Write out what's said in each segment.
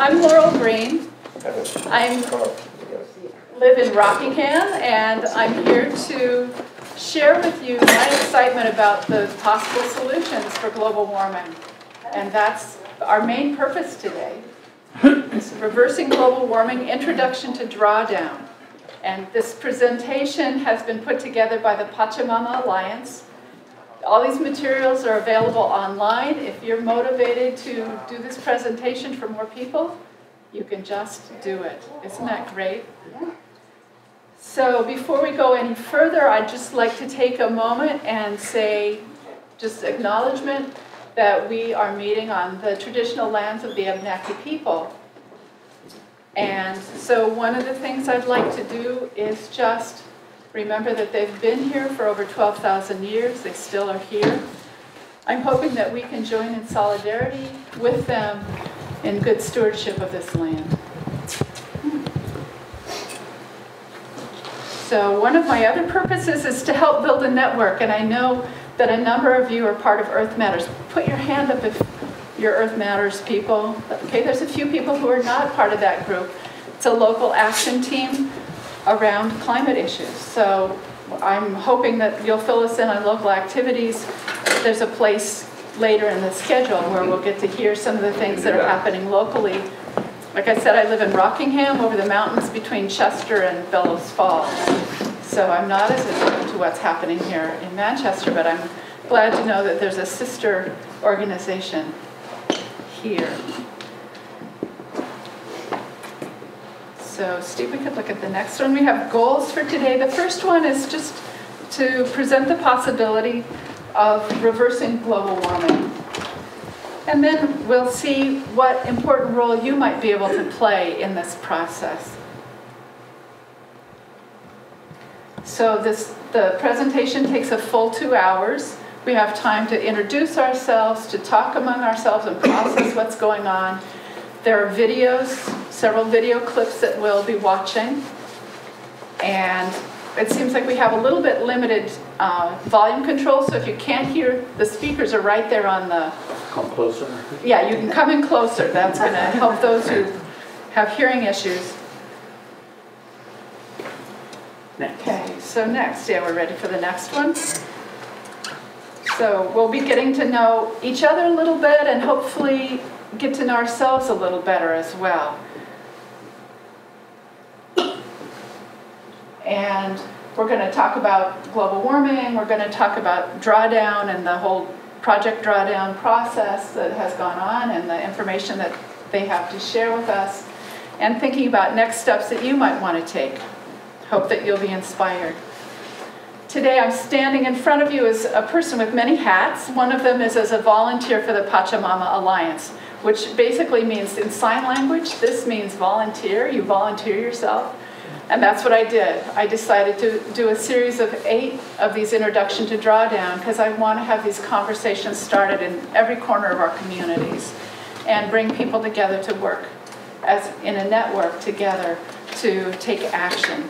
I'm Laurel Green. I live in Rockingham, and I'm here to share with you my excitement about the possible solutions for global warming. And that's our main purpose today. It's Reversing Global Warming, Introduction to Drawdown. And this presentation has been put together by the Pachamama Alliance. All these materials are available online. If you're motivated to do this presentation for more people, you can just do it. Isn't that great? So before we go any further, I'd just like to take a moment and say, just acknowledgement that we are meeting on the traditional lands of the Abenaki people. And so one of the things I'd like to do is just remember that they've been here for over 12,000 years. They still are here. I'm hoping that we can join in solidarity with them in good stewardship of this land. So one of my other purposes is to help build a network, and I know that a number of you are part of Earth Matters. Put your hand up if you're Earth Matters people. Okay, there's a few people who are not part of that group. It's a local action team around climate issues. So I'm hoping that you'll fill us in on local activities. There's a place later in the schedule where we'll get to hear some of the things that are happening locally. Like I said, I live in Rockingham, over the mountains between Chester and Bellows Falls. So I'm not as attuned to what's happening here in Manchester, but I'm glad to know that there's a sister organization here. So Steve, we could look at the next one. We have goals for today. The first one is just to present the possibility of reversing global warming. And then we'll see what important role you might be able to play in this process. So the presentation takes a full 2 hours. We have time to introduce ourselves, to talk among ourselves and process what's going on. There are videos, several video clips that we'll be watching. And it seems like we have a little bit limited volume control, so if you can't hear, the speakers are right there on the... Come closer. Yeah, you can come in closer. That's going to help those who have hearing issues. Next. Okay, so next, yeah, we're ready for the next one. So we'll be getting to know each other a little bit and hopefully get to know ourselves a little better as well. And we're going to talk about global warming, we're going to talk about Drawdown and the whole Project Drawdown process that has gone on and the information that they have to share with us, and thinking about next steps that you might want to take. Hope that you'll be inspired. Today I'm standing in front of you as a person with many hats. One of them is as a volunteer for the Pachamama Alliance, which basically means, in sign language, this means volunteer. You volunteer yourself. And that's what I did. I decided to do a series of 8 of these Introduction to Drawdown because I want to have these conversations started in every corner of our communities and bring people together to work as in a network together to take action.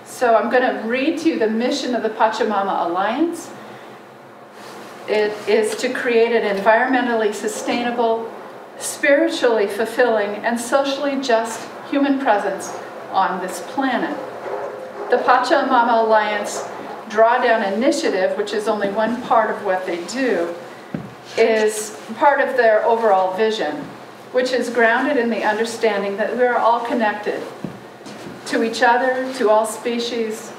So I'm going to read to you the mission of the Pachamama Alliance. It is to create an environmentally sustainable, spiritually fulfilling, and socially just human presence on this planet. The Pachamama Alliance Drawdown Initiative, which is only one part of what they do, is part of their overall vision, which is grounded in the understanding that we are all connected to each other, to all species,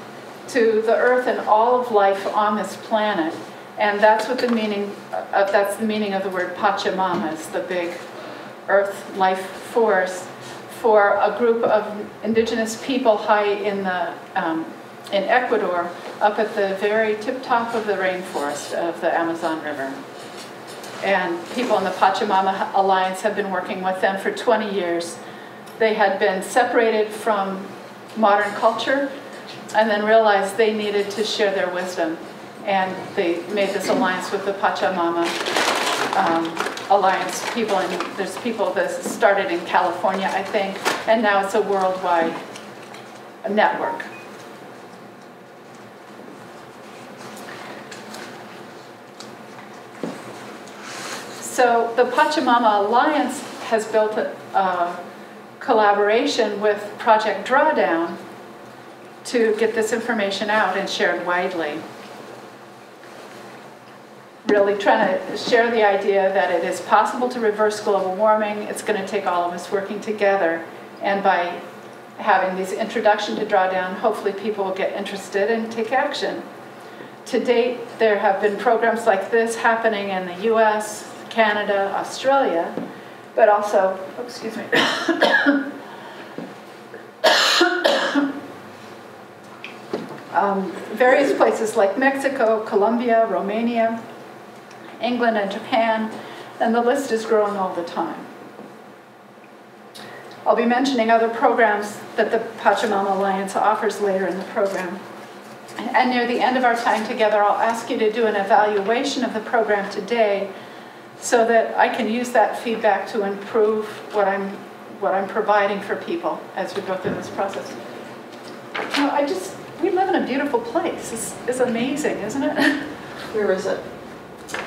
to the earth and all of life on this planet. And that's what the meaning of the word Pachamama is, the big earth life force for a group of indigenous people high in Ecuador, up at the very tip top of the rainforest of the Amazon River. And people in the Pachamama Alliance have been working with them for 20 years. They had been separated from modern culture and then realized they needed to share their wisdom. And they made this alliance with the Pachamama Alliance people, and there's people that started in California, I think, and now it's a worldwide network. So the Pachamama Alliance has built a collaboration with Project Drawdown to get this information out and shared widely. Really trying to share the idea that it is possible to reverse global warming. It's going to take all of us working together. And by having these introduction to Drawdown, hopefully people will get interested and take action. To date, there have been programs like this happening in the US, Canada, Australia, but also, oh, excuse me, various places like Mexico, Colombia, Romania, England, and Japan, and the list is growing all the time. I'll be mentioning other programs that the Pachamama Alliance offers later in the program. And near the end of our time together, I'll ask you to do an evaluation of the program today so that I can use that feedback to improve what I'm providing for people as we go through this process. You know, we live in a beautiful place. It's amazing, isn't it? Where is it?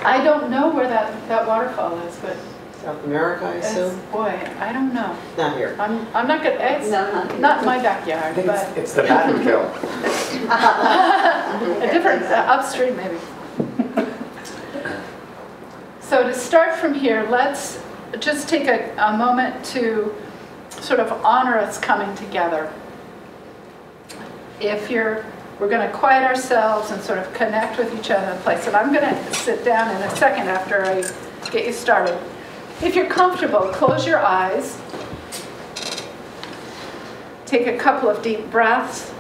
I don't know where that waterfall is, but South America, I assume? boy, I don't know. Not here. I'm not good. It's not in my backyard, but It's the Battenkill. a different upstream maybe. So to start from here, let's just take a moment to sort of honor us coming together. We're going to quiet ourselves and sort of connect with each other in place. And I'm going to sit down in a second after I get you started. If you're comfortable, close your eyes. Take a couple of deep breaths.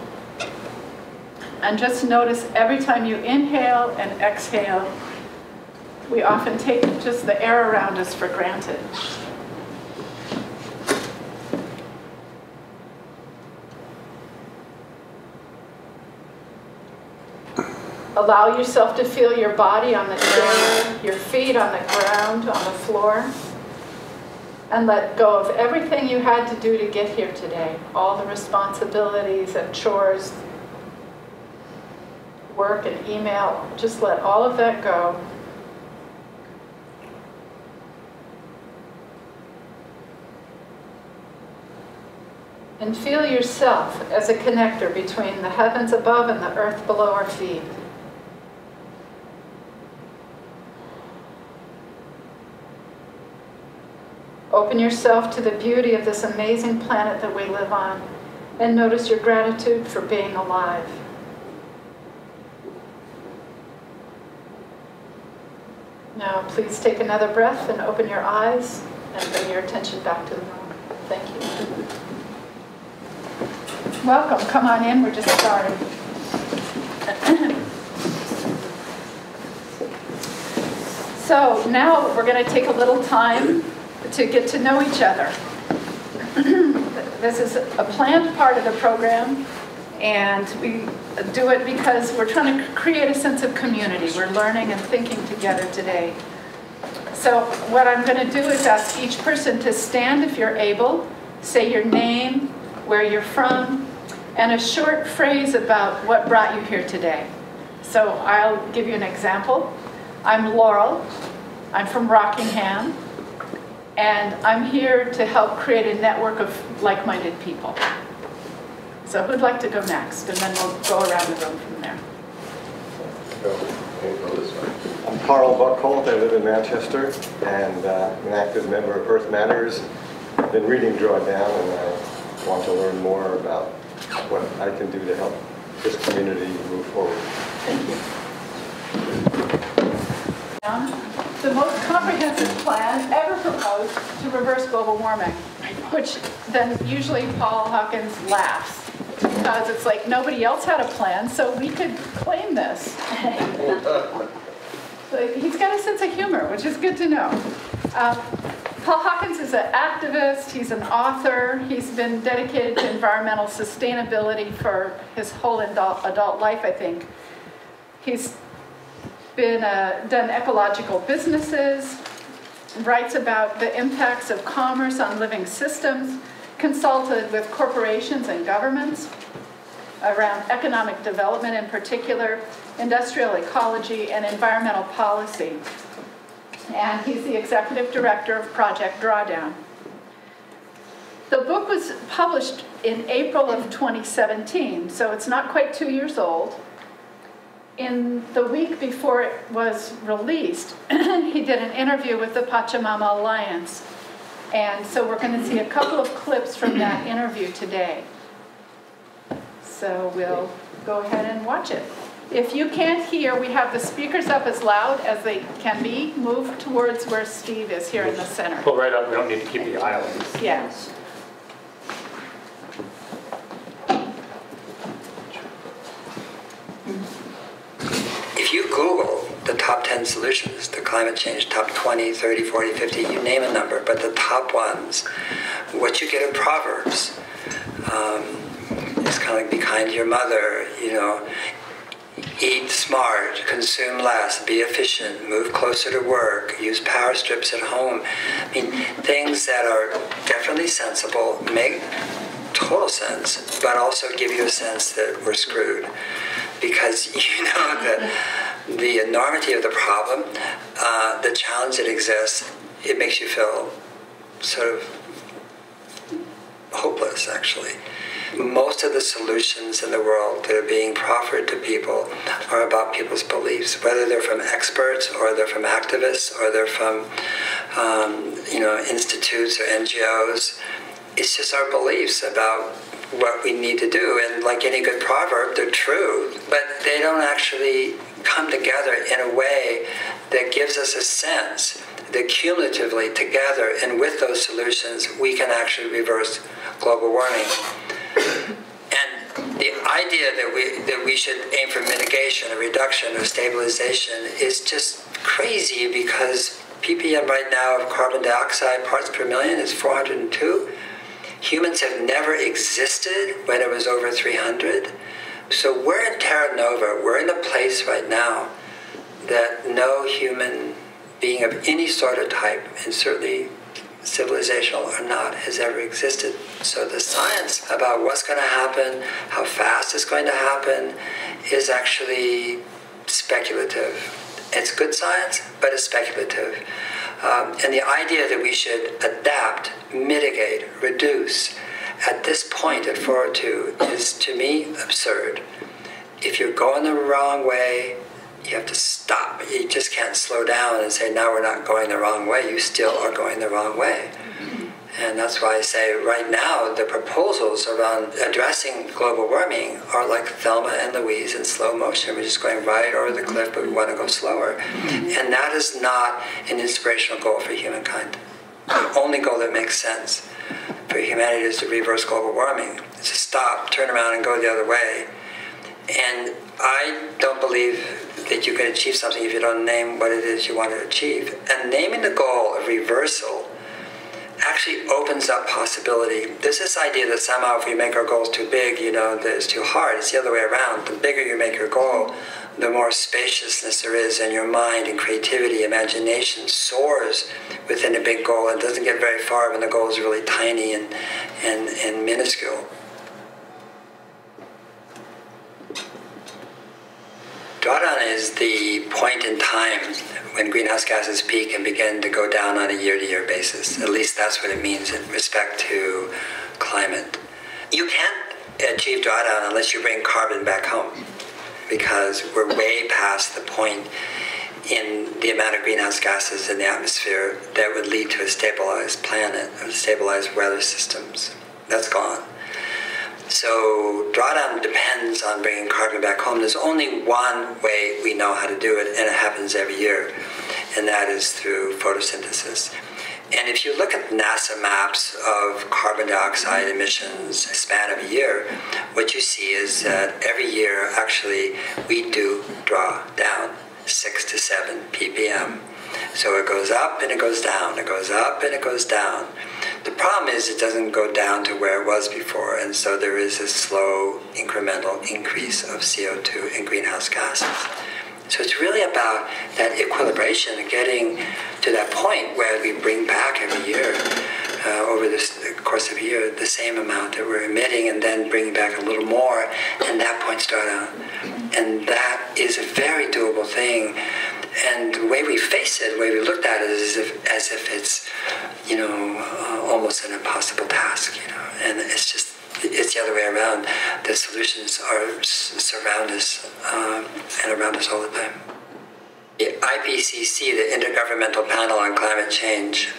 And just notice every time you inhale and exhale, we often take just the air around us for granted. Allow yourself to feel your body on the chair, your feet on the ground, on the floor, and let go of everything you had to do to get here today, all the responsibilities and chores, work and email. Just let all of that go. And feel yourself as a connector between the heavens above and the earth below our feet. Open yourself to the beauty of this amazing planet that we live on, and notice your gratitude for being alive. Now, please take another breath and open your eyes and bring your attention back to the room. Thank you. Welcome. Come on in. We're just starting. So now we're going to take a little time to get to know each other. This is a planned part of the program, and we do it because we're trying to create a sense of community. We're learning and thinking together today. So what I'm going to do is ask each person to stand if you're able, say your name, where you're from, and a short phrase about what brought you here today. So I'll give you an example. I'm Laurel. I'm from Rockingham. And I'm here to help create a network of like-minded people. So who'd like to go next? And then we'll go around the room from there. I'm Carl Buckholt. I live in Manchester, and I'm an active member of Earth Matters. I've been reading Drawdown, and I want to learn more about what I can do to help this community move forward. Thank you. The most comprehensive plan ever proposed to reverse global warming, which then usually Paul Hawkins laughs because it's like nobody else had a plan, so we could claim this. So he's got a sense of humor, which is good to know. Paul Hawkins is an activist, he's an author, he's been dedicated to environmental sustainability for his whole adult life, I think. He's been done ecological businesses, writes about the impacts of commerce on living systems, consulted with corporations and governments around economic development in particular, industrial ecology, and environmental policy. and he's the executive director of Project Drawdown. The book was published in April of 2017, so it's not quite 2 years old. In the week before it was released, he did an interview with the Pachamama Alliance, and so we're going to see a couple of clips from that interview today. So we'll go ahead and watch it. If you can't hear, we have the speakers up as loud as they can be. Move towards where Steve is here in the center. Pull right up. We don't need to keep the aisle. Yes. If you Google the top 10 solutions to climate change, top 20, 30, 40, 50, you name a number, but the top ones, what you get are proverbs. It's kind of like be kind to your mother, you know, eat smart, consume less, be efficient, move closer to work, use power strips at home. I mean, things that are definitely sensible, make total sense, but also give you a sense that we're screwed. Because you know that the enormity of the problem, the challenge that exists, it makes you feel sort of hopeless, actually. Most of the solutions in the world that are being proffered to people are about people's beliefs, whether they're from experts or they're from activists or they're from institutes or NGOs. It's just our beliefs about what we need to do, and like any good proverb, they're true, but they don't actually come together in a way that gives us a sense that cumulatively together and with those solutions we can actually reverse global warming. And the idea that we should aim for mitigation or reduction or stabilization is just crazy, because ppm right now of carbon dioxide parts per million is 402. Humans have never existed when it was over 300. So we're in Terra Nova. We're in a place right now that no human being of any sort of type, and certainly civilizational or not, has ever existed. So the science about what's going to happen, how fast it's going to happen, is actually speculative. It's good science, but it's speculative. And the idea that we should adapt, mitigate, reduce at this point at 402 is, to me, absurd. If you're going the wrong way, you have to stop. You just can't slow down and say, now we're not going the wrong way. You still are going the wrong way. And that's why I say right now the proposals around addressing global warming are like Thelma and Louise in slow motion. We're just going right over the cliff, but we want to go slower. And that is not an inspirational goal for humankind. The only goal that makes sense for humanity is to reverse global warming. It's to stop, turn around, and go the other way. And I don't believe that you can achieve something if you don't name what it is you want to achieve. And naming the goal of reversal actually opens up possibility. There's this idea that somehow if we make our goals too big, that it's too hard. It's the other way around. The bigger you make your goal, the more spaciousness there is in your mind, and creativity, imagination soars within a big goal and doesn't get very far when the goal is really tiny and minuscule. Drawdown is the point in time when greenhouse gases peak and begin to go down on a year-to-year basis. At least that's what it means in respect to climate. You can't achieve drawdown unless you bring carbon back home, because we're way past the point in the amount of greenhouse gases in the atmosphere that would lead to a stabilized planet or stabilized weather systems. That's gone. So drawdown depends on bringing carbon back home. There's only one way we know how to do it, and it happens every year, and that is through photosynthesis. And if you look at NASA maps of carbon dioxide emissions a span of a year, what you see is that every year, actually, we do draw down 6 to 7 ppm. So it goes up and it goes down, it goes up and it goes down. The problem is it doesn't go down to where it was before, and so there is a slow incremental increase of CO2 and greenhouse gases. So it's really about that equilibration and getting to that point where we bring back every year, over the course of a year, the same amount that we're emitting, and then bringing back a little more, and that point's drawdown. And that is a very doable thing. And the way we face it, the way we looked at it, is as if it's, almost an impossible task, And it's the other way around. The solutions surround us and around us all the time. The IPCC, the Intergovernmental Panel on Climate Change,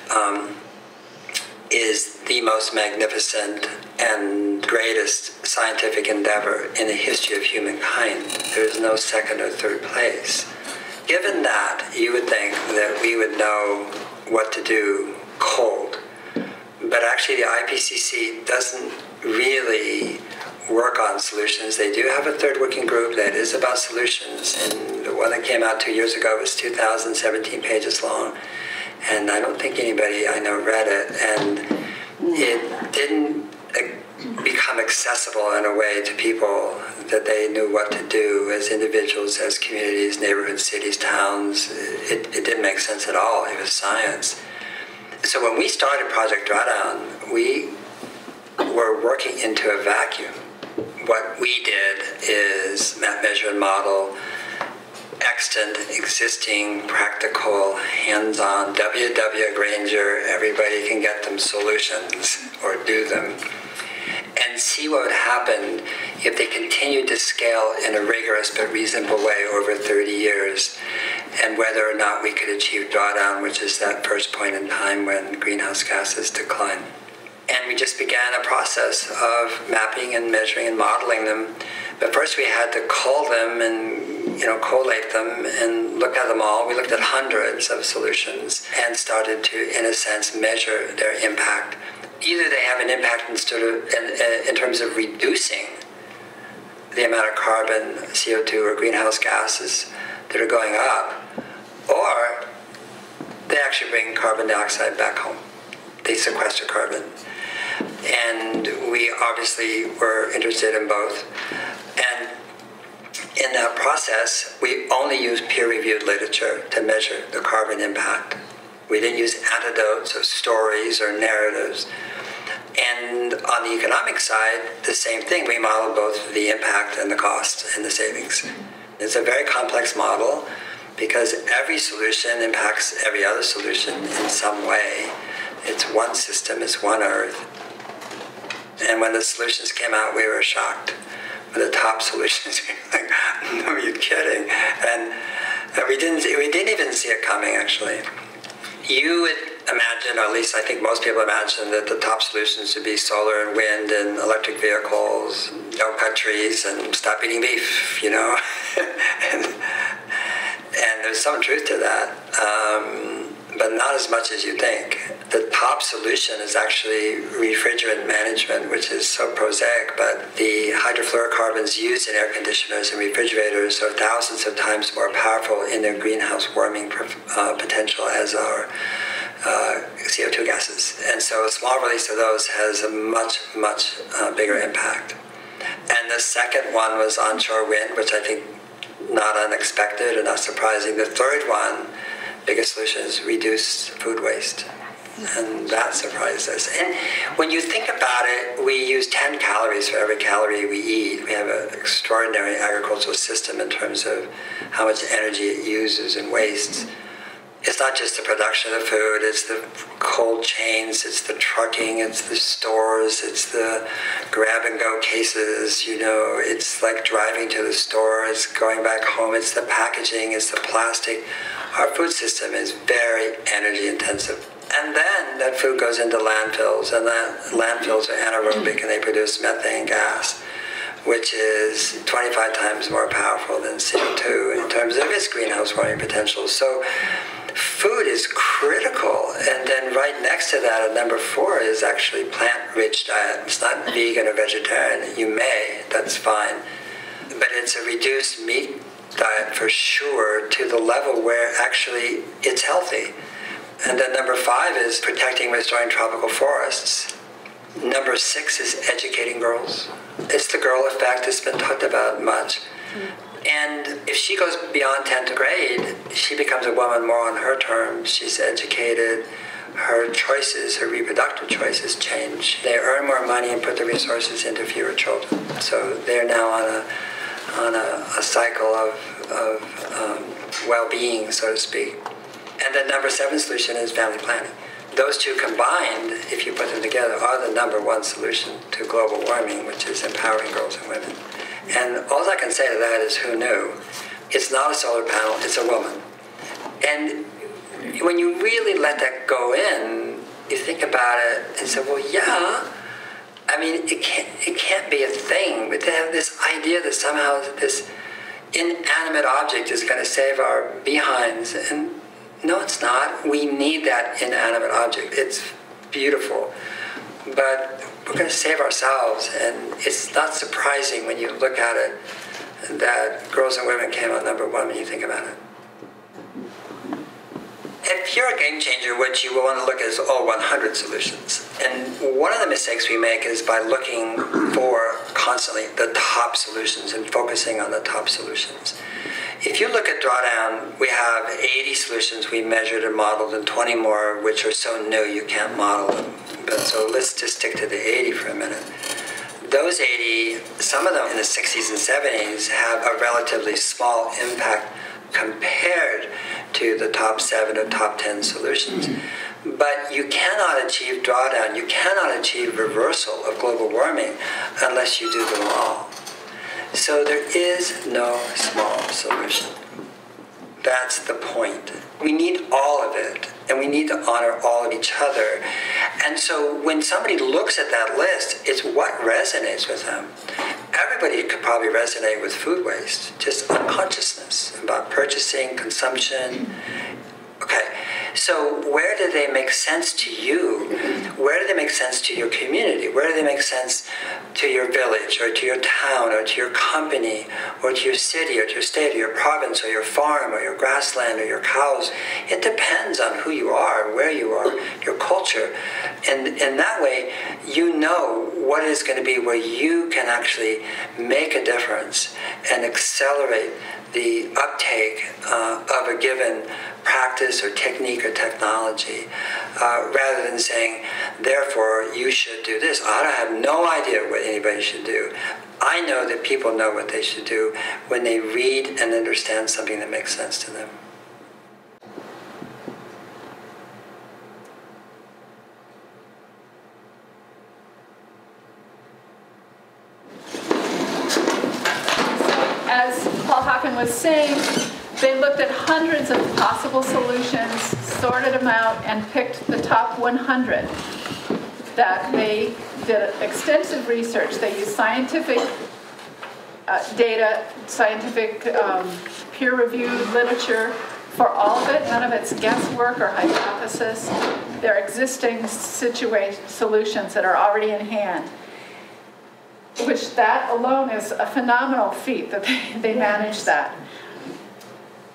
is the most magnificent and greatest scientific endeavor in the history of humankind. There is no second or third place. Given that, you would think that we would know what to do cold. But actually, the IPCC doesn't really work on solutions. They do have a third working group that is about solutions. And the one that came out 2 years ago was 2,017 pages long. And I don't think anybody I know read it. And it didn't become accessible in a way to people that they knew what to do as individuals, as communities, neighborhoods, cities, towns. It didn't make sense at all. It was science. So when we started Project Drawdown, we were working into a vacuum. What we did is map, measure, and model extant, existing, practical, hands-on, WW Granger, everybody can get them solutions or do them, and see what would happen if they continued to scale in a rigorous but reasonable way over 30 years, and whether or not we could achieve drawdown, which is that first point in time when greenhouse gases decline. And we just began a process of mapping and measuring and modeling them. But first we had to cull them and collate them and look at them all. We looked at hundreds of solutions and started to, in a sense, measure their impact. Either they have an impact in terms of reducing the amount of carbon, CO2, or greenhouse gases that are going up, or they actually bring carbon dioxide back home. They sequester carbon. And we obviously were interested in both. And in that process, we only used peer-reviewed literature to measure the carbon impact. We didn't use anecdotes or stories or narratives. And on the economic side, the same thing. We modeled both the impact and the cost and the savings. It's a very complex model because every solution impacts every other solution in some way. It's one system, it's one Earth. And when the solutions came out, we were shocked. When the top solutions, we were like, no, are you kidding? And we didn't even see it coming, actually. You would imagine, or at least I think most people imagine, that the top solutions would be solar and wind and electric vehicles, don't cut trees and stop eating beef, and there's some truth to that. But not as much as you think. The top solution is actually refrigerant management, which is so prosaic, but the hydrofluorocarbons used in air conditioners and refrigerators are thousands of times more powerful in their greenhouse warming potential as our CO2 gases. And so a small release of those has a much, much bigger impact. And the second one was onshore wind, which I think not unexpected or not surprising. The third one, biggest solution, is reduce food waste. And that surprised us. And when you think about it, we use 10 calories for every calorie we eat. We have an extraordinary agricultural system in terms of how much energy it uses and wastes. It's not just the production of food, it's the cold chains, it's the trucking, it's the stores, it's the grab-and-go cases, it's like driving to the store, it's going back home, it's the packaging, it's the plastic. Our food system is very energy intensive. And then that food goes into landfills, and that landfills are anaerobic and they produce methane gas, which is 25 times more powerful than CO2 in terms of its greenhouse warming potential. So food is critical. And then right next to that, at number 4, is actually plant-rich diet. It's not vegan or vegetarian. You may, that's fine. But it's a reduced meat diet for sure, to the level where actually it's healthy. And then number 5 is protecting and restoring tropical forests. Number 6 is educating girls. It's the girl effect. It's been talked about much. And if she goes beyond 10th grade, she becomes a woman more on her terms. She's educated. Her choices, her reproductive choices change. They earn more money and put the resources into fewer children. So they're now on a cycle of well-being, so to speak. And the number 7 solution is family planning. Those two combined, if you put them together, are the number 1 solution to global warming, which is empowering girls and women. And all I can say to that is, who knew? It's not a solar panel, it's a woman. And when you really let that go in, you think about it and say, well, yeah, I mean, it can't be a thing, but to have this idea that somehow this inanimate object is going to save our behinds, and no, it's not. We need that inanimate object. It's beautiful, but we're going to save ourselves, and it's not surprising when you look at it that girls and women came out number 1 when you think about it. If you're a game changer, what you will want to look at is all 100 solutions. And one of the mistakes we make is by looking for constantly the top solutions and focusing on the top solutions. If you look at Drawdown, we have 80 solutions we measured and modeled and 20 more which are so new you can't model them. But so let's just stick to the 80 for a minute. Those 80, some of them in the 60s and 70s have a relatively small impact compared to the top 7 or top 10 solutions. But you cannot achieve drawdown, you cannot achieve reversal of global warming unless you do them all. So there is no small solution. That's the point. We need all of it, and we need to honor all of each other. And so when somebody looks at that list, it's what resonates with them. Everybody could probably resonate with food waste, just unconsciousness about purchasing, consumption. Okay, so where do they make sense to you? Where do they make sense to your community? Where do they make sense to your village, or to your town, or to your company, or to your city, or to your state, or your province, or your farm, or your grassland, or your cows? It depends on who you are, where you are, your culture. And in that way, you know what is going to be where you can actually make a difference and accelerate the uptake of a given practice or technique or technology, rather than saying, therefore, you should do this. I have no idea what anybody should do. I know that people know what they should do when they read and understand something that makes sense to them. As Paul Hawkins was saying, they looked at hundreds of possible solutions, sorted them out, and picked the top 100. That they did extensive research. They used scientific data, scientific peer-reviewed literature for all of it. None of it's guesswork or hypothesis. They're existing solutions that are already in hand, which that alone is a phenomenal feat that they managed that.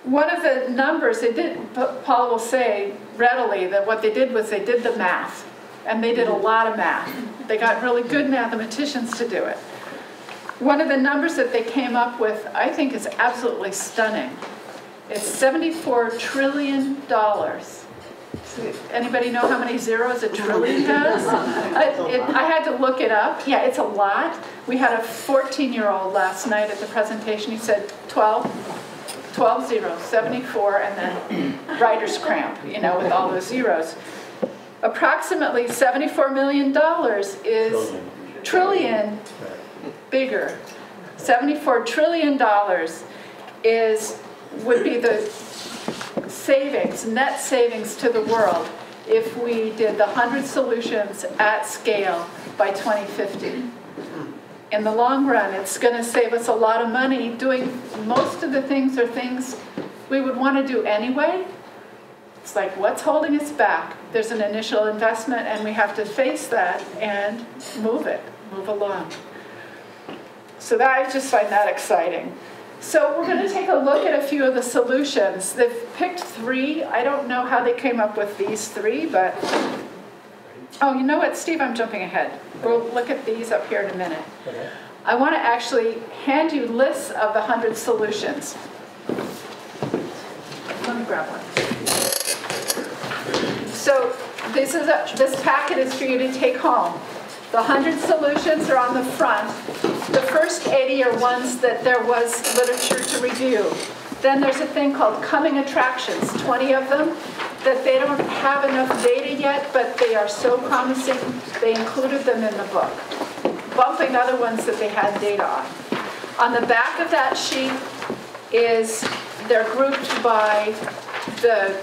One of the numbers they did, Paul will say readily that what they did was they did the math, and they did a lot of math. They got really good mathematicians to do it. One of the numbers that they came up with, I think, is absolutely stunning. It's $74 trillion. Anybody know how many zeros a trillion has? I had to look it up. Yeah, it's a lot. We had a 14-year-old last night at the presentation. He said 12 zeros, 74, and then writer's cramp, you know, with all those zeros. Approximately $74 million is trillion bigger. $74 trillion would be the savings, net savings to the world if we did the 100 solutions at scale by 2050. In the long run, it's going to save us a lot of money doing most of the things are things we would want to do anyway. It's like, what's holding us back? There's an initial investment, and we have to face that and move along. So that, I just find that exciting. So we're going to take a look at a few of the solutions. They've picked 3. I don't know how they came up with these 3, but... Oh, you know what, Steve, I'm jumping ahead. We'll look at these up here in a minute. Okay. I want to actually hand you lists of the 100 solutions. Let me grab one. So this packet is for you to take home. The 100 solutions are on the front. The first 80 are ones that there was literature to review. Then there's a thing called coming attractions, 20 of them, that they don't have enough data yet, but they are so promising, they included them in the book, bumping other ones that they had data on. On the back of that sheet is, they're grouped by the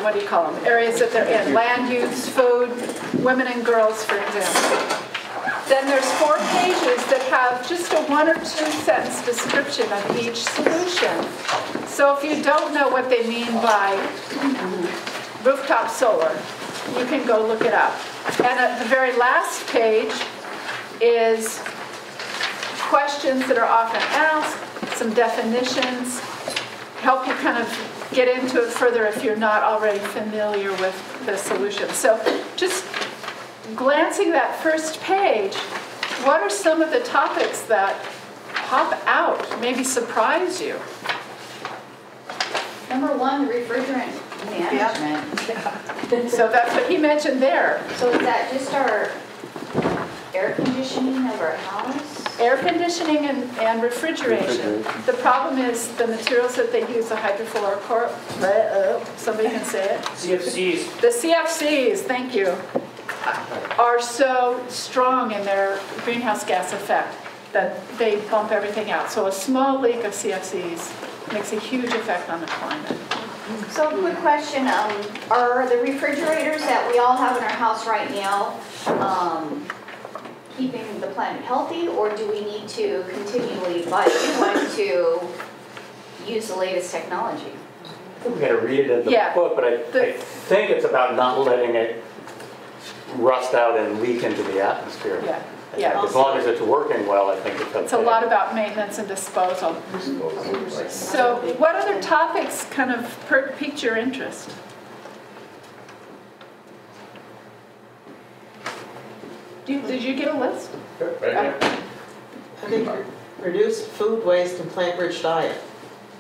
what do you call them, areas that they're in, land use, food, women and girls, for example. Then there's 4 pages that have just a 1 or 2 sentence description of each solution. So if you don't know what they mean by rooftop solar, you can go look it up. And at the very last page is questions that are often asked, some definitions, help you kind of get into it further if you're not already familiar with the solution. So just glancing that first page, what are some of the topics that pop out, maybe surprise you? Number 1, the refrigerant management. So that's what he mentioned there. So is that just our air conditioning of our house? Air conditioning and refrigeration. The problem is the materials that they use, the hydrofluorocarbon, somebody can say it? CFCs. The CFCs, thank you, are so strong in their greenhouse gas effect that they bump everything out. So a small leak of CFCs makes a huge effect on the climate. So quick question, are the refrigerators that we all have in our house right now keeping the planet healthy, or do we need to continually buy new ones to use the latest technology? I think we got to read it in the book, but I think it's about not letting it rust out and leak into the atmosphere. Yeah. As long as it's working well, I think it's okay. It's a lot about maintenance and disposal. So what other topics kind of piqued your interest? Did you get a list? I think reduce food waste and plant-rich diet.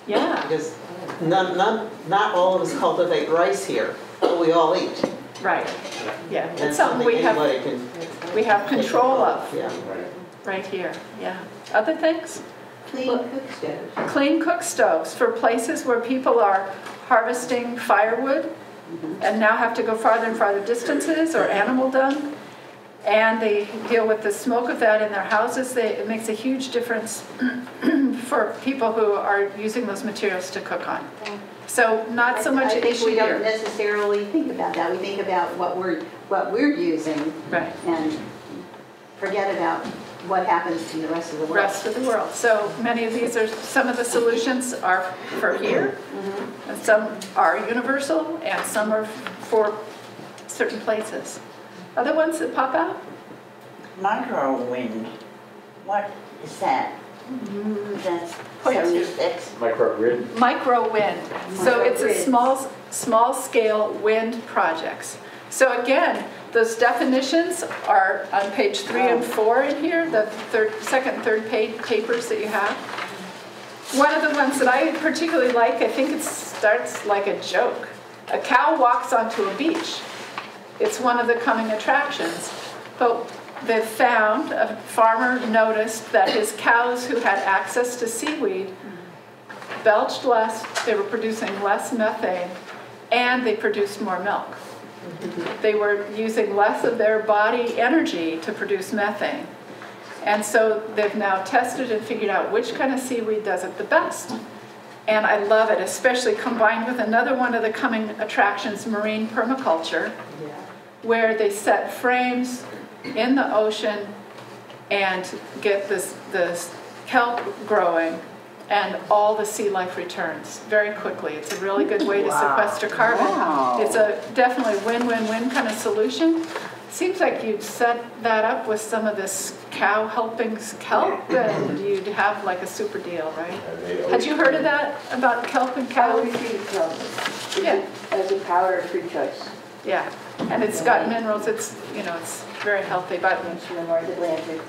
Yeah. Because not all of us cultivate rice here, but we all eat. Right. Yeah. And It's something we have control of. Yeah. Right here. Yeah. Other things? Clean cook stoves. Clean cook stoves for places where people are harvesting firewood and now have to go farther and farther distances, or animal dung. And they deal with the smoke of that in their houses. It makes a huge difference for people who are using those materials to cook on. So not so much I an think issue we don't here. necessarily think about that. We think about what we're using, Right. and forget about what happens to the rest of the world. Rest of the world. So many of these are, some of the solutions are for here, and some are universal, and some are for certain places. Other ones that pop out? Micro wind, what is that? That's Point to. 76. Microgrid. Micro wind. So it's a small scale wind projects. So again, those definitions are on page 3 and 4 in here, the second and third page papers that you have. One of the ones that I particularly like, I think it starts like a joke. A cow walks onto a beach. It's one of the coming attractions. But they found, a farmer noticed that his cows who had access to seaweed belched less, they were producing less methane, and they produced more milk. They were using less of their body energy to produce methane. And so they've now tested and figured out which kind of seaweed does it the best. And I love it, especially combined with another one of the coming attractions, marine permaculture, where they set frames in the ocean and get this kelp growing, and all the sea life returns very quickly. It's a really good way to sequester carbon. It's a definitely win-win-win kind of solution. Seems like you'd set that up with some of this cow helping kelp, and you'd have like a super deal, right? Had you heard of that, about kelp and cow? Yeah. As a powder-free choice. Yeah, and it's got minerals. It's it's very healthy. But From the North Atlantic.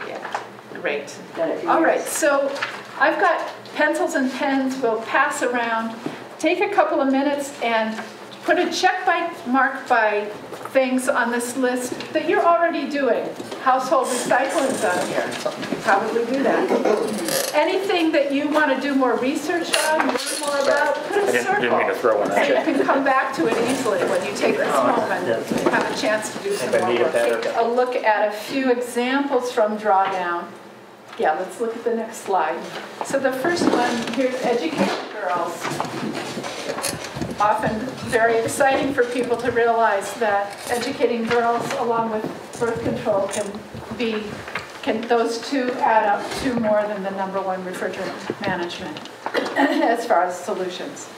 yeah, great. Done it for All right, years. so I've got pencils and pens. We'll pass around. Take a couple of minutes and put a check mark by things on this list that you're already doing. Household recycling's on here. You probably do that. Anything that you want to do more research on, learn more about, put a circle. Didn't mean to throw one at so you can come back to it easily when you take this moment and have a chance to do some more work. Take a look at a few examples from Drawdown. Yeah, let's look at the next slide. So the first one, here's educating girls. Often very exciting for people to realize that educating girls along with birth control those two add up to more than the #1 refrigerant management as far as solutions.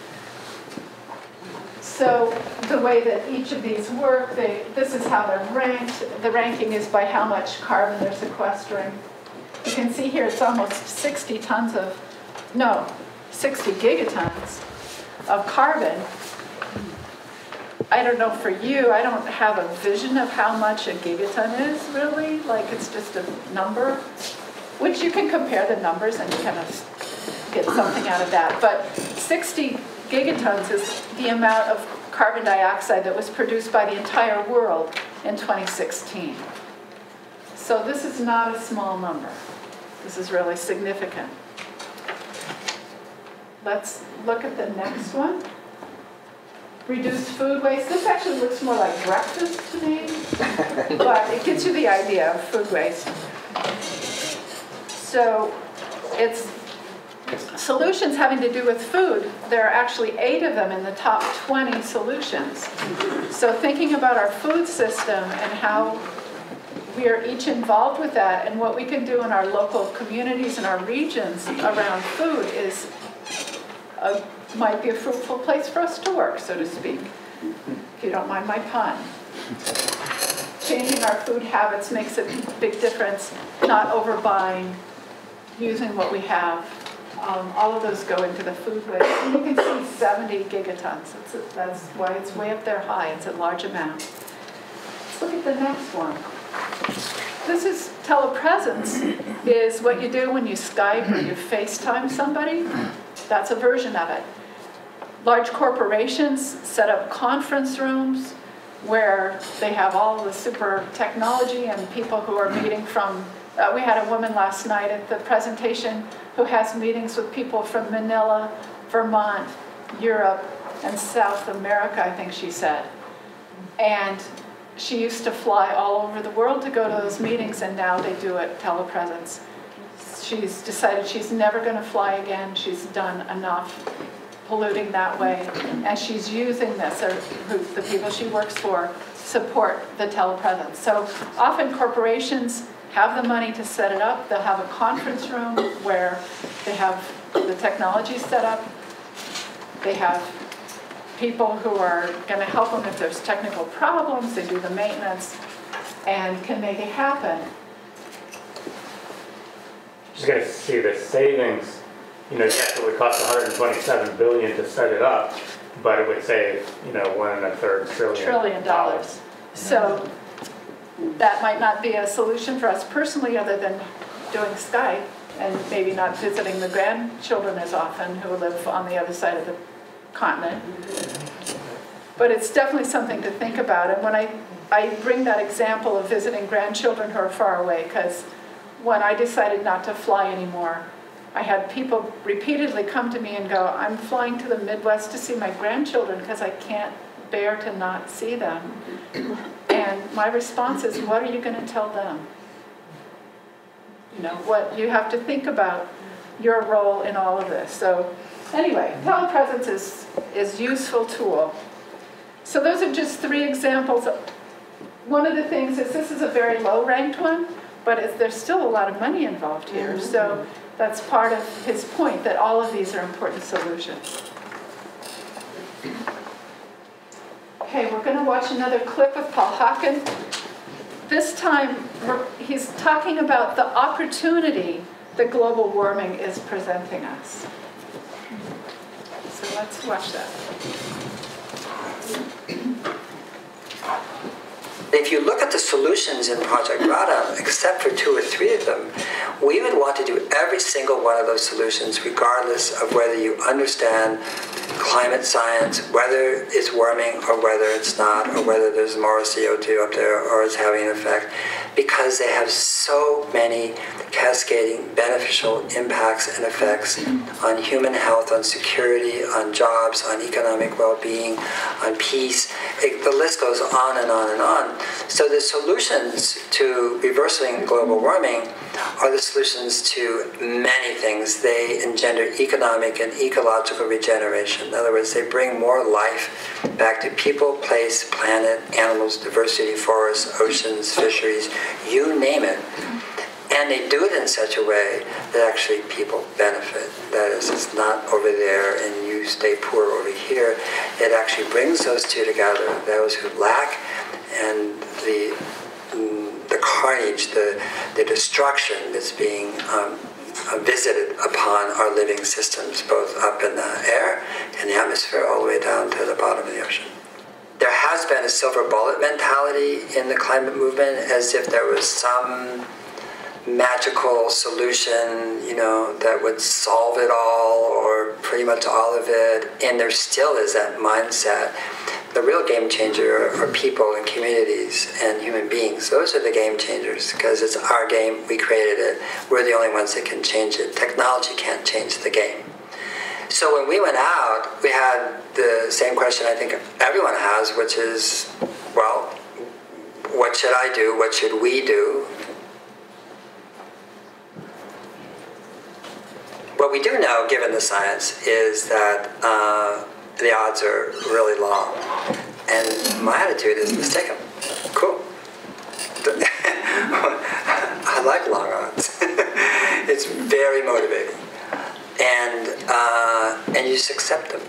So the way that each of these work, this is how they're ranked. The ranking is by how much carbon they're sequestering. You can see here it's almost 60 gigatons of carbon. I don't know for you, I don't have a vision of how much a gigaton is really, like it's just a number, which you can compare the numbers and kind of get something out of that. But 60 gigatons is the amount of carbon dioxide that was produced by the entire world in 2016. So this is not a small number. This is really significant. Let's look at the next one. Reduce food waste. This actually looks more like breakfast to me, but it gives you the idea of food waste. So it's solutions having to do with food. There are actually 8 of them in the top 20 solutions. So thinking about our food system and how we are each involved with that and what we can do in our local communities and our regions around food might be a fruitful place for us to work, so to speak, if you don't mind my pun. Changing our food habits makes a big difference, not overbuying, using what we have. All of those go into the food waste. And you can see 70 gigatons. That's why it's way up there high. It's a large amount. Let's look at the next one. This is telepresence, is what you do when you Skype or you FaceTime somebody. That's a version of it. Large corporations set up conference rooms where they have all the super technology and people who are meeting from, we had a woman last night at the presentation who has meetings with people from Manila, Vermont, Europe, and South America, I think she said. And she used to fly all over the world to go to those meetings, and now they do it telepresence. She's decided she's never going to fly again. She's done enough polluting that way, and she's using this, or the people she works for support the telepresence. So often corporations have the money to set it up. They'll have a conference room where they have the technology set up. They have people who are going to help them if there's technical problems. They do the maintenance and can make it happen. Just going to see the savings. Yes, it would cost $127 billion to set it up, but it would save, $1.33 trillion. So that might not be a solution for us personally, other than doing Skype and maybe not visiting the grandchildren as often who live on the other side of the continent. But it's definitely something to think about. And when I bring that example of visiting grandchildren who are far away, because when I decided not to fly anymore, I had people repeatedly come to me and go, I'm flying to the Midwest to see my grandchildren because I can't bear to not see them. And my response is, what are you going to tell them? What you have to think about your role in all of this. So anyway, telepresence is a useful tool. So those are just 3 examples. One of the things is this is a very low-ranked one, but there's still a lot of money involved here. So that's part of his point, that all of these are important solutions. Okay, we're going to watch another clip of Paul Hawkins. This time, he's talking about the opportunity that global warming is presenting us. So let's watch that. If you look at the solutions in Project Drawdown, except for 2 or 3 of them, we would want to do every single one of those solutions, regardless of whether you understand climate science, whether it's warming or whether it's not, or whether there's more CO2 up there or it's having an effect, because they have so many cascading beneficial impacts and effects on human health, on security, on jobs, on economic well-being, on peace. The list goes on and on and on. So the solutions to reversing global warming are the solutions to many things. They engender economic and ecological regeneration. In other words, they bring more life back to people, place, planet, animals, diversity, forests, oceans, fisheries, you name it. And they do it in such a way that actually people benefit. That is, it's not over there and you stay poor over here. It actually brings those two together, those who lack and the carnage, the destruction that's being visited upon our living systems, both up in the air, in the atmosphere, all the way down to the bottom of the ocean. There has been a silver bullet mentality in the climate movement, as if there was some magical solution, that would solve it all, or pretty much all of it, and there still is that mindset. The real game changer are people and communities and human beings. Those are the game changers, because it's our game, we created it. We're the only ones that can change it. Technology can't change the game. So when we went out, we had the same question I think everyone has, which is, well, what should I do? What should we do? What we do know, given the science, is that the odds are really long. And my attitude is, let's take them. Cool. I like long odds. It's very motivating. And you just accept them.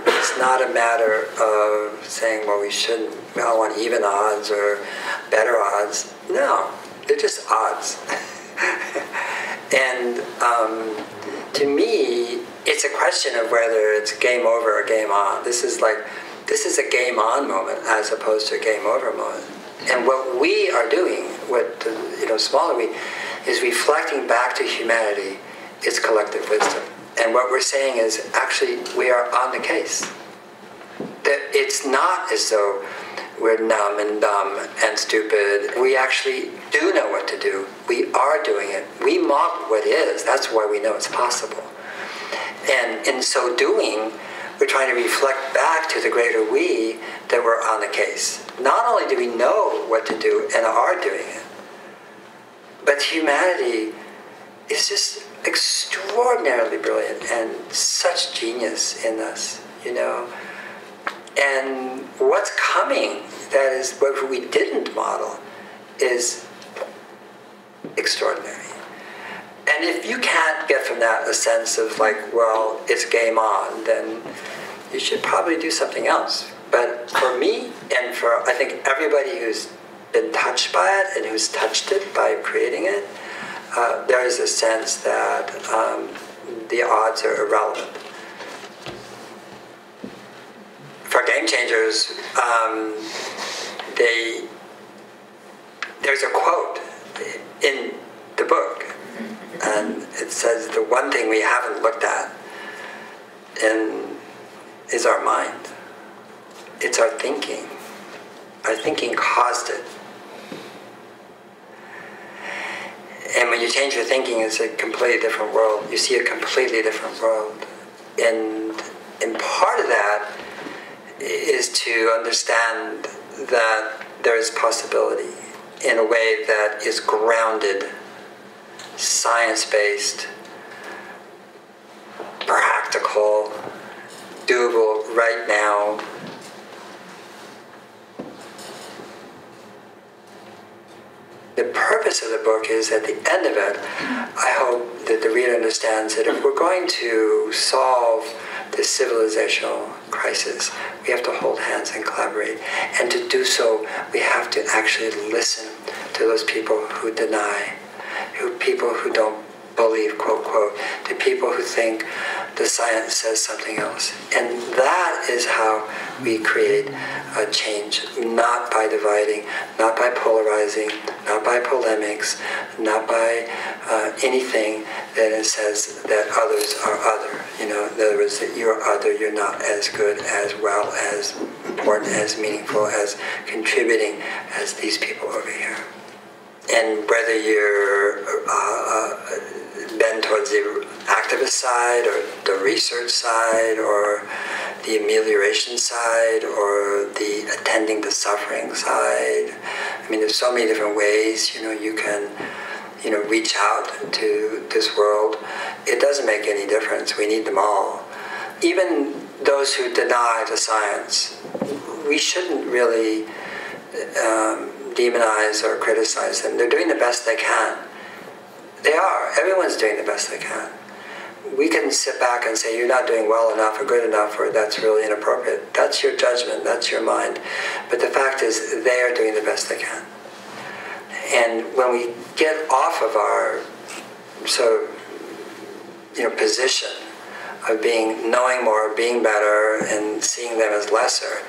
It's not a matter of saying, well, we don't want even odds or better odds. No, they're just odds. And to me, it's a question of whether it's game over or game on. This is a game on moment as opposed to a game over moment. And what we are doing, smaller we, is reflecting back to humanity its collective wisdom. And what we're saying is, actually, we are on the case. That it's not as though we're numb and dumb and stupid. We actually do know what to do. We are doing it. We model what is. That's why we know it's possible. And in so doing, we're trying to reflect back to the greater we that we're on the case. Not only do we know what to do and are doing it, but humanity is just extraordinarily brilliant and such genius in us, And what's coming, that is what we didn't model, is extraordinary. And if you can't get from that a sense of well, it's game on, then you should probably do something else. But for me, and for I think everybody who's been touched by it and who's touched it by creating it, there is a sense that the odds are irrelevant. For game changers, there's a quote in the book, and it says the one thing we haven't looked at is our mind. It's our thinking. Our thinking caused it. And when you change your thinking, it's a completely different world. You see a completely different world. And part of that is to understand that there is possibility in a way that is grounded, science-based, practical, doable right now. The purpose of the book is, at the end of it, I hope that the reader understands that if we're going to solve this civilizational crisis, we have to hold hands and collaborate. And to do so, we have to actually listen to those people who deny, people who don't believe, quote, quote, to people who think the science says something else. And that is how we create a change, not by dividing, not by polarizing, not by polemics, not by anything that says that others are other. In other words, that you're other, you're not as good, as well, as important, as meaningful, as contributing as these people over here. And whether you're bent towards the activist side or the research side or the amelioration side or the attending to suffering side, I mean, there's so many different ways, you can, reach out to this world. It doesn't make any difference. We need them all. Even those who deny the science, we shouldn't really demonize or criticize them. They're doing the best they can. They are. Everyone's doing the best they can. We can sit back and say, you're not doing well enough or good enough, or that's really inappropriate. That's your judgment. That's your mind. But the fact is, they are doing the best they can. And when we get off of our position of knowing more, being better, and seeing them as lesser,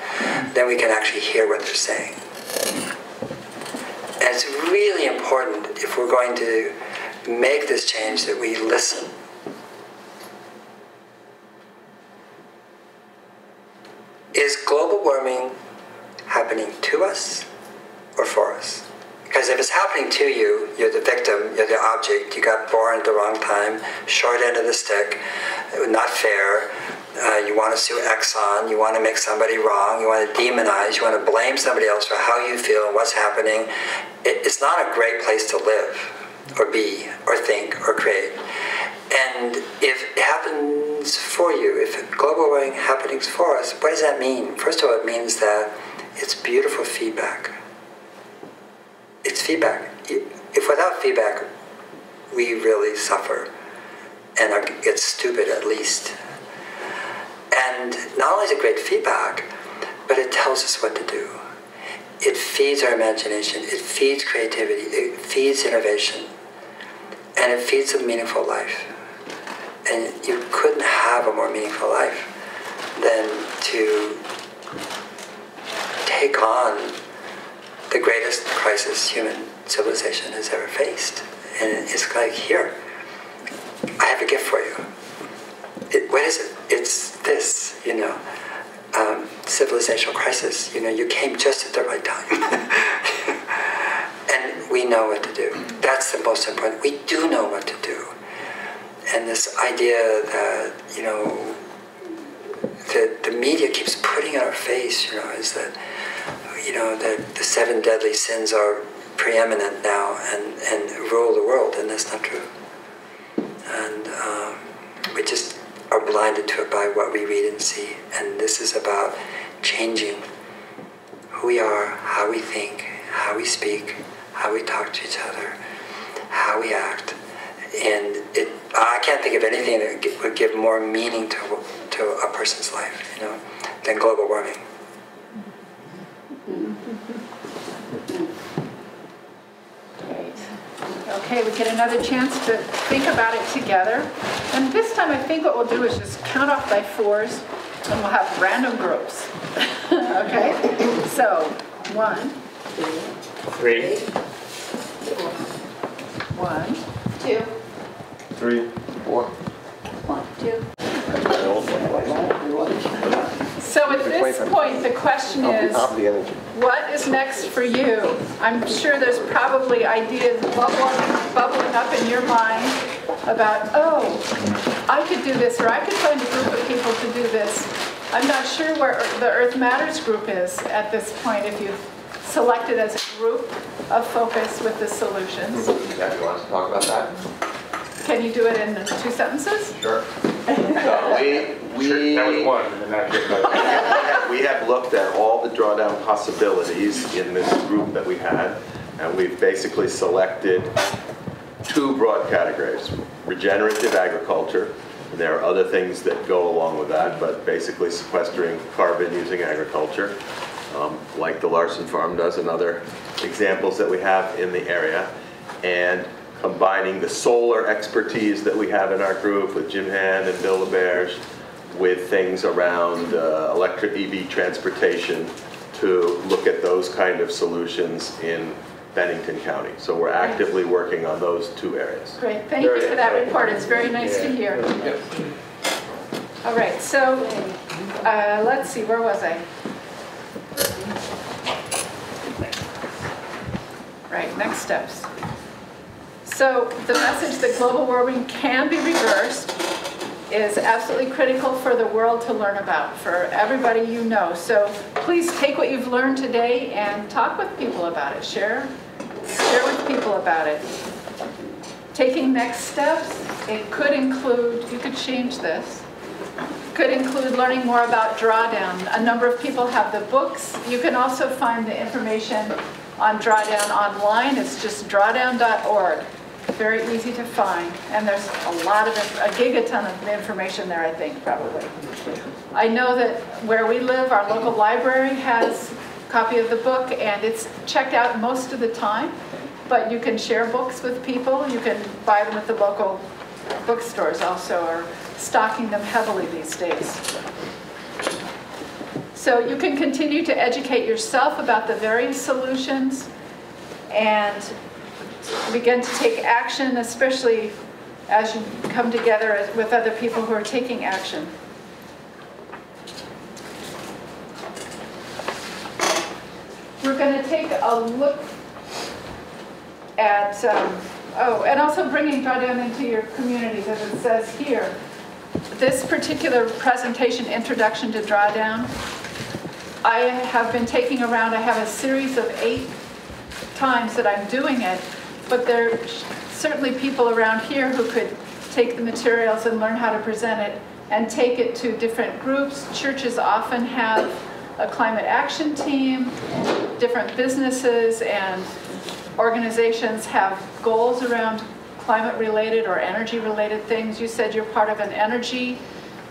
then we can actually hear what they're saying. And it's really important, if we're going to make this change, that we listen. Is global warming happening to us or for us? Because if it's happening to you, you're the victim, you're the object, you got born at the wrong time, short end of the stick, not fair, you want to sue Exxon, you want to make somebody wrong, you want to demonize, you want to blame somebody else for how you feel and what's happening. It's not a great place to live, or be, or think, or create. And if it happens for you, if global warming happenings for us, what does that mean? First of all, it means that it's beautiful feedback. It's feedback. If without feedback, we really suffer and get stupid at least. And not only is it great feedback, but it tells us what to do. It feeds our imagination, it feeds creativity, it feeds innovation, and it feeds a meaningful life. And you couldn't have a more meaningful life than to take on the greatest crisis human civilization has ever faced. And it's like, here, I have a gift for you. What is it? It's this, civilizational crisis. You came just at the right time. And we know what to do. That's the most important. We do know what to do. And this idea that, the media keeps putting in our face, is that, that the 7 deadly sins are preeminent now and rule the world, and that's not true. And we just are blinded to it by what we read and see. And this is about changing who we are, how we think, how we speak, how we talk to each other, how we act. And I can't think of anything that would give more meaning to a person's life, than global warming. Great. Okay, we get another chance to think about it together. And this time I think what we'll do is just count off by 4s, and we'll have random groups. Okay? So, 1, 3, 1, 2, 3, 4. 1, 2. So at this point, the question is, what is next for you? I'm sure there's probably ideas bubbling up in your mind about, I could do this, or I could find a group of people to do this. I'm not sure where the Earth Matters group is at this point, if you've selected as a group of focus with the solutions. Yeah, you want us to talk about that? Can you do it in 2 sentences? Sure. That was one, and then we have looked at all the drawdown possibilities in this group that we had, and we've basically selected 2 broad categories. Regenerative agriculture, and there are other things that go along with that, but basically sequestering carbon using agriculture, like the Larson Farm does, and other examples that we have in the area, and combining the solar expertise that we have in our group with Jim Hand and Bill LeBerge with things around electric EV transportation to look at those kind of solutions in Bennington County. So we're actively working on those 2 areas. Great, thank you for that report. It's very nice to hear. All right, so let's see, where was I? Right, next steps. So the message that global warming can be reversed is absolutely critical for the world to learn about, for everybody you know. So please take what you've learned today and talk with people about it. Share with people about it. Taking next steps, it could include, you could change this, could include learning more about Drawdown. A number of people have the books. You can also find the information on Drawdown online. It's just drawdown.org. Very easy to find. And there's a gigaton of information there, I think, probably. I know that where we live, our local library has a copy of the book, and it's checked out most of the time. But you can share books with people. You can buy them at the local bookstores also, or stocking them heavily these days. So you can continue to educate yourself about the various solutions and begin to take action, especially as you come together with other people who are taking action. We're going to take a look at, and also bringing Drawdown into your communities, as it says here. This particular presentation, Introduction to Drawdown, I have been taking around. I have a series of 8 times that I'm doing it, but there are certainly people around here who could take the materials and learn how to present it and take it to different groups. Churches often have a climate action team. Different businesses and organizations have goals around climate-related or energy-related things. You said you're part of an energy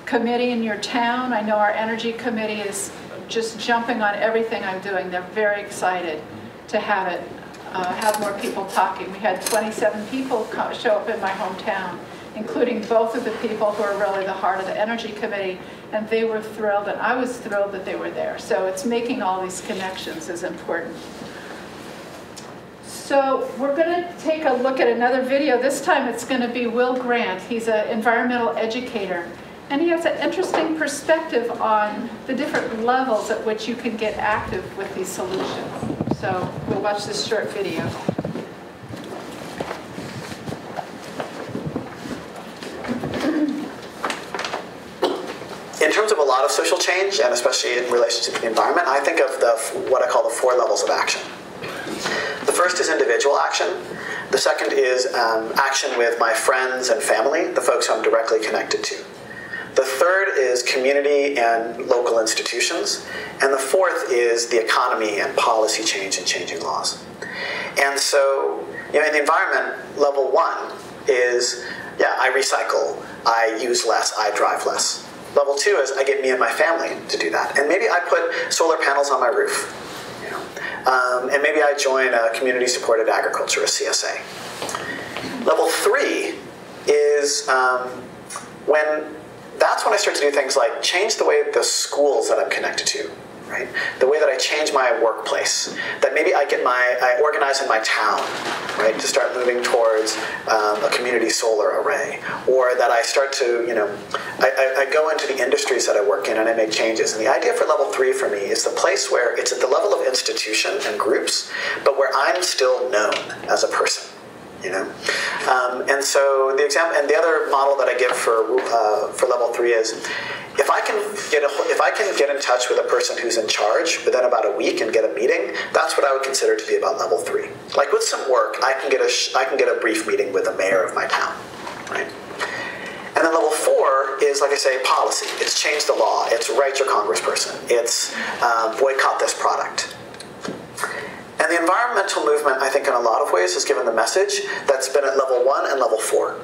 committee in your town. I know our energy committee is just jumping on everything I'm doing. They're very excited to have it, have more people talking. We had 27 people show up in my hometown, including both of the people who are really the heart of the energy committee, and they were thrilled, and I was thrilled that they were there. So it's making all these connections is important. So we're going to take a look at another video. This time it's going to be Will Grant. He's an environmental educator. And he has an interesting perspective on the different levels at which you can get active with these solutions. So we'll watch this short video. In terms of a lot of social change, and especially in relation to the environment, I think of what I call the 4 levels of action. The first is individual action. The second is action with my friends and family, the folks I'm directly connected to. The third is community and local institutions. And the fourth is the economy and policy change and changing laws. And so, in the environment, level 1 is, I recycle, I use less, I drive less. Level 2 is I get me and my family to do that. And maybe I put solar panels on my roof. And maybe I join a community-supported agriculture, a CSA. Level 3 is that's when I start to do things like change the way the schools that I'm connected to, right? The way that I change my workplace. That maybe I organize in my town, right, to start moving towards a community solar array. Or that I start to, I go into the industries that I work in and I make changes. And the idea for level 3 for me is the place where it's at the level of institution and groups, but where I'm still known as a person. And so the example, and the other model that I give for level 3 is if I can get in touch with a person who's in charge within about a week and get a meeting, that's what I would consider to be about level 3. Like with some work, I can get a brief meeting with the mayor of my town, right? And then level 4 is, like I say, policy. It's change the law. It's write your congressperson. It's boycott this product. And the environmental movement, I think, in a lot of ways has given the message that's been at level 1 and level 4,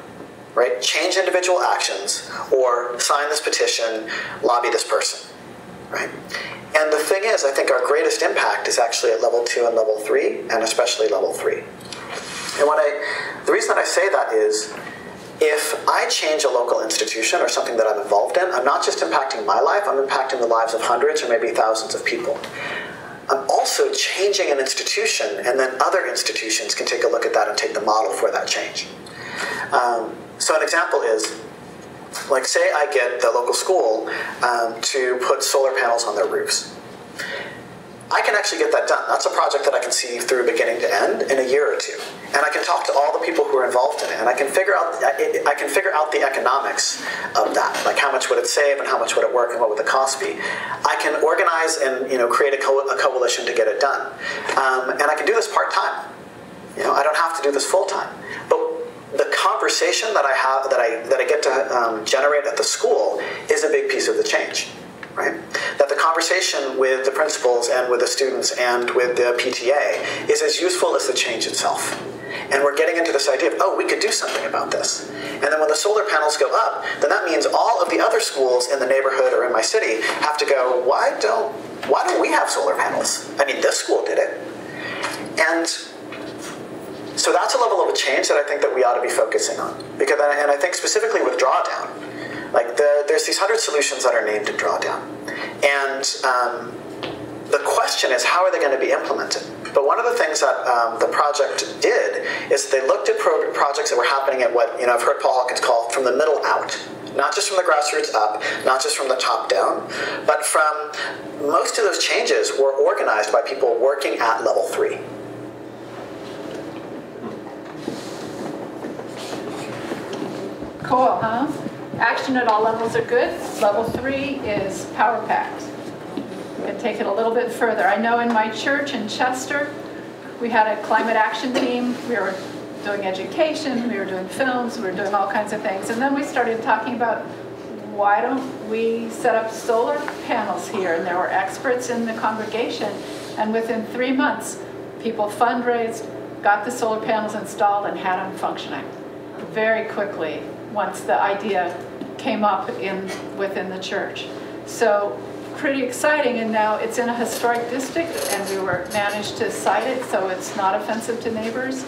right? Change individual actions, or sign this petition, lobby this person, right? And the thing is, I think our greatest impact is actually at level 2 and level 3, and especially level 3. And the reason that I say that is, if I change a local institution or something that I'm involved in, I'm not just impacting my life, I'm impacting the lives of hundreds or maybe thousands of people. I'm also changing an institution, and then other institutions can take a look at that and take the model for that change. So an example is, like say I get the local school to put solar panels on their roofs. I can actually get that done. That's a project that I can see through beginning to end in a year or two. And I can talk to all the people who are involved in it, and I can figure out the economics of that. Like how much would it save, and how much would it work, and what would the cost be. I can organize and create a coalition to get it done. And I can do this part-time. I don't have to do this full-time. But the conversation that I have, that I get to generate at the school, is a big piece of the change. Right? That the conversation with the principals and with the students and with the PTA is as useful as the change itself. And we're getting into this idea of, oh, we could do something about this. And then when the solar panels go up, then that means all of the other schools in the neighborhood or in my city have to go, why don't we have solar panels? I mean, this school did it. And so that's a level of a change that I think that we ought to be focusing on. And I think specifically with Drawdown, like there's these 100 solutions that are named in Drawdown. And the question is, how are they going to be implemented? But one of the things that the project did is they looked at projects that were happening at what I've heard Paul Hawkins call from the middle out. Not just from the grassroots up, not just from the top down, but from most of those changes were organized by people working at level 3. Cool, huh? Action at all levels are good. Level 3 is power packed. We can take it a little bit further. I know in my church in Chester, we had a climate action team. We were doing education, we were doing films, we were doing all kinds of things. And then we started talking about, why don't we set up solar panels here? And there were experts in the congregation. And within 3 months, people fundraised, got the solar panels installed, and had them functioning very quickly once the idea came up within the church. So pretty exciting, and now it's in a historic district, and we managed to site it so it's not offensive to neighbors,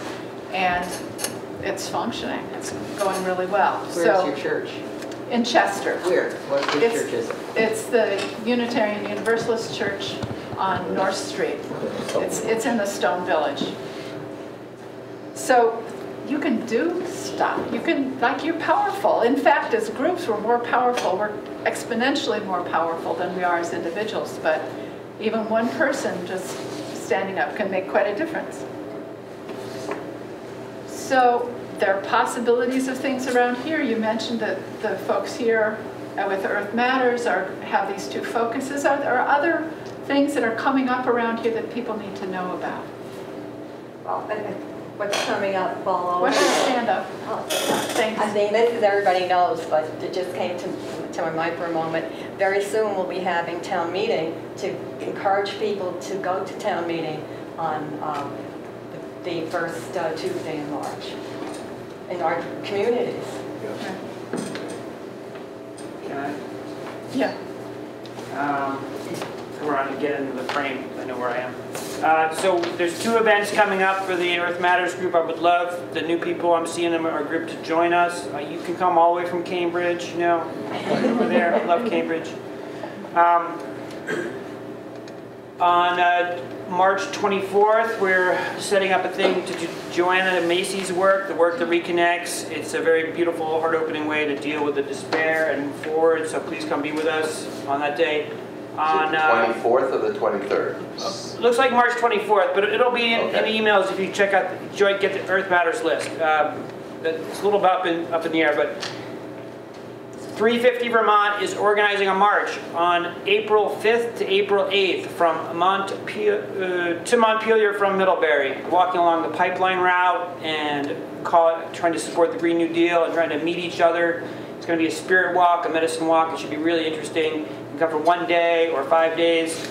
and it's functioning. It's going really well. Where's your church? In Chester. Where? What church is it? It's the Unitarian Universalist Church on North Street. It's in the Stone Village. So you can do stuff. You're powerful. In fact, as groups, we're more powerful. We're exponentially more powerful than we are as individuals. But even one person just standing up can make quite a difference. So there are possibilities of things around here. You mentioned that the folks here with Earth Matters have these 2 focuses. Are there other things that are coming up around here that people need to know about? Well, what's coming up, Paul? Why don't you stand up? Thanks. I think this is everybody knows, but it just came to my mind for a moment. Very soon we'll be having town meeting to encourage people to go to town meeting on the first Tuesday in March in our communities. Can I? Yeah. We're on to get into the frame. I know where I am. So there's 2 events coming up for the Earth Matters group. I would love the new people I'm seeing in our group to join us. You can come all the way from Cambridge, over there. I love Cambridge. On March 24th, we're setting up a thing to do Joanna Macy's work, the work that reconnects. It's a very beautiful, heart-opening way to deal with the despair and move forward, so please come be with us on that day. On 24th or the 23rd? Looks like March 24th, but it'll be in the emails if you check out, get the Earth Matters list. It's a little up in the air, but 350 Vermont is organizing a march on April 5th to April 8th from to Montpelier from Middlebury, walking along the pipeline route and trying to support the Green New Deal and trying to meet each other. It's going to be a spirit walk, a medicine walk. It should be really interesting. You can come for 1 day or 5 days.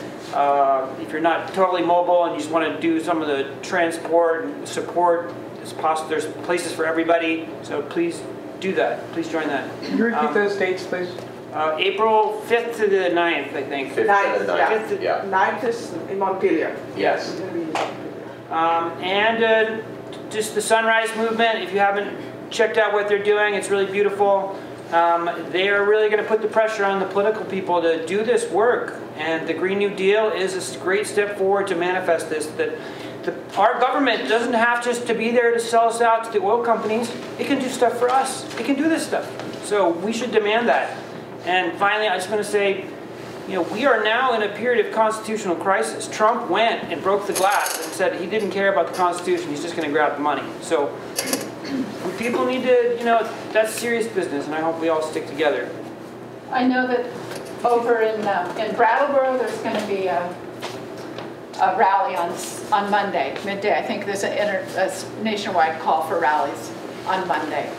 If you're not totally mobile and you just want to do some of the transport and support, there's places for everybody. So please do that. Please join that. Can you repeat those dates, please? April 5th to the 9th, I think. 5th to the 9th, yeah. 9th is in Montpelier. Yes. And just the Sunrise Movement, if you haven't checked out what they're doing. It's really beautiful. They are really going to put the pressure on the political people to do this work. And the Green New Deal is a great step forward to manifest this. That our government doesn't have just to be there to sell us out to the oil companies. It can do stuff for us. It can do this stuff. So we should demand that. And finally, I just want to say, we are now in a period of constitutional crisis. Trump went and broke the glass and said he didn't care about the Constitution. He's just going to grab the money. So people need to, that's serious business, and I hope we all stick together. I know that over in Brattleboro, there's going to be a rally on Monday, midday. I think there's a nationwide call for rallies on Monday.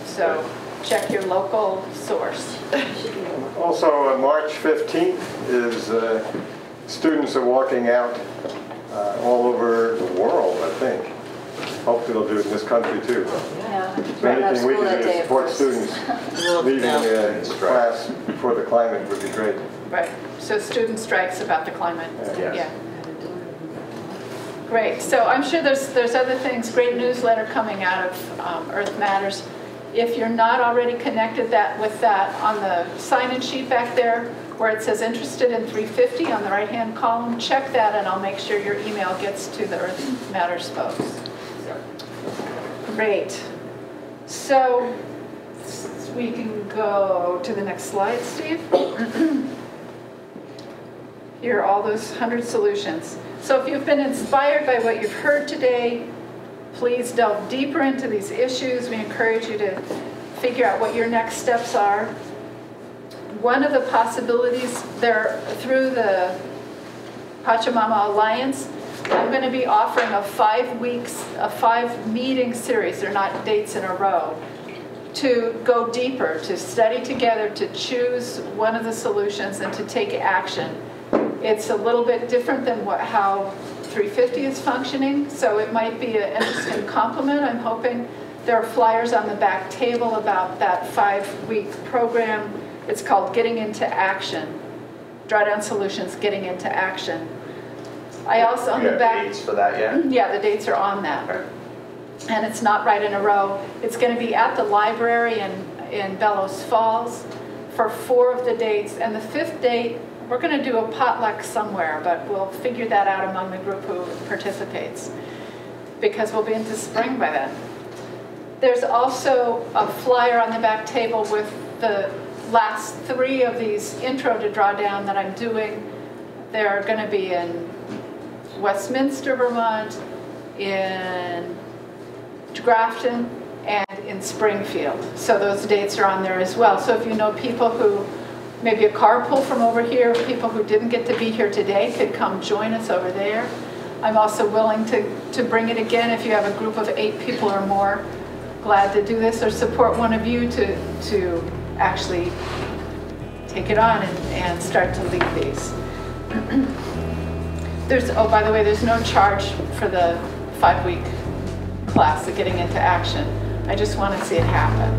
So check your local source. Also, March 15th is students are walking out all over the world, I think. Hopefully they'll do it in this country too. Yeah. So anything we can do to support students leaving class for the climate would be great. Right. So student strikes about the climate. Yes. Yeah. Great. So I'm sure there's other things. Great newsletter coming out of Earth Matters. If you're not already connected with that, on the sign-in sheet back there where it says interested in 350 on the right-hand column, check that and I'll make sure your email gets to the Earth Matters folks. Great. So we can go to the next slide, Steve. Here are all those 100 solutions. So if you've been inspired by what you've heard today, please delve deeper into these issues. We encourage you to figure out what your next steps are. One of the possibilities there, through the Pachamama Alliance, I'm going to be offering a 5-meeting series, they're not dates in a row, to go deeper, to study together, to choose one of the solutions and to take action. It's a little bit different than how 350 is functioning, so it might be an interesting complement. I'm hoping there are flyers on the back table about that 5-week program. It's called Getting Into Action. Drawdown Solutions, Getting Into Action. I also, on the back, dates for that yet? Yeah, the dates are on that. Okay. And it's not right in a row. It's going to be at the library in Bellows Falls for 4 of the dates. And the 5th date, we're going to do a potluck somewhere, but we'll figure that out among the group who participates, because we'll be into spring by then. There's also a flyer on the back table with the last 3 of these Intro to Drawdown that I'm doing. They're going to be in Westminster, Vermont, in Grafton, and in Springfield. So those dates are on there as well. So if you know people who, maybe a carpool from over here, people who didn't get to be here today could come join us over there. I'm also willing to bring it again if you have a group of 8 people or more. Glad to do this, or support one of you to actually take it on and start to lead these. Oh, by the way, there's no charge for the 5-week class of Getting Into Action. I just want to see it happen.